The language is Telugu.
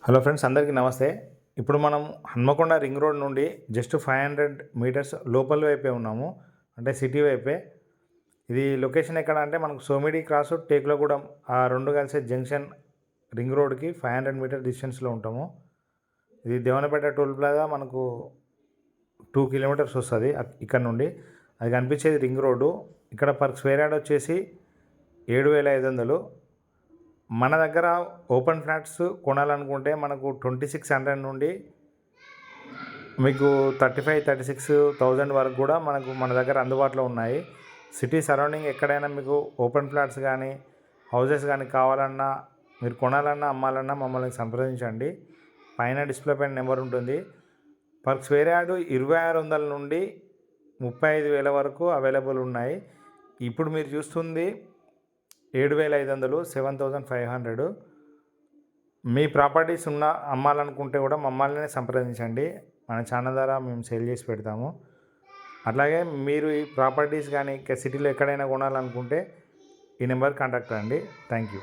హలో ఫ్రెండ్స్, అందరికీ నమస్తే. ఇప్పుడు మనం హన్మకొండ రింగ్ రోడ్ నుండి జస్ట్ 500 మీటర్స్ లోపల వైపే ఉన్నాము, అంటే సిటీ వైపే. ఇది లొకేషన్ ఎక్కడ అంటే మనకు సోమిడి క్రాస్ టేకులగూడెం ఆ రెండు కలిసే జంక్షన్ రింగ్ రోడ్కి 500 మీటర్ డిస్టెన్స్లో ఉంటాము. ఇది దేవనపేట టోల్ ప్లాజా మనకు 2 కిలోమీటర్స్ వస్తుంది ఇక్కడ నుండి. అది కనిపించేది రింగ్ రోడ్డు. ఇక్కడ పర్ స్క్వేర్ యార్డ్ వచ్చేసి 7,500. మన దగ్గర ఓపెన్ ఫ్లాట్స్ కొనాలనుకుంటే మనకు 2600 నుండి మీకు 35,000-36,000 వరకు కూడా మన దగ్గర అందుబాటులో ఉన్నాయి. సిటీ సరౌండింగ్ ఎక్కడైనా మీకు ఓపెన్ ఫ్లాట్స్ కానీ హౌసెస్ కానీ కావాలన్నా, మీరు కొనాలన్నా అమ్మాలన్నా మమ్మల్ని సంప్రదించండి. పైన డిస్ప్లే పైన నెంబర్ ఉంటుంది. పర్ స్క్వేర్ యార్డు 2,600 నుండి 35,000 వరకు అవైలబుల్ ఉన్నాయి. ఇప్పుడు మీరు చూస్తుంది 7,500, 7,500. మీ ప్రాపర్టీస్ అమ్మాలనుకుంటే కూడా మమ్మల్ని సంప్రదించండి. మన ఛానల్ ద్వారా మేము సేల్ చేసి పెడతాము. అట్లాగే మీరు ఈ ప్రాపర్టీస్ కానీ సిటీలో ఎక్కడైనా కొనాలనుకుంటే ఈ నెంబర్ కాంటాక్ట్ అవ్వండి. Thank you.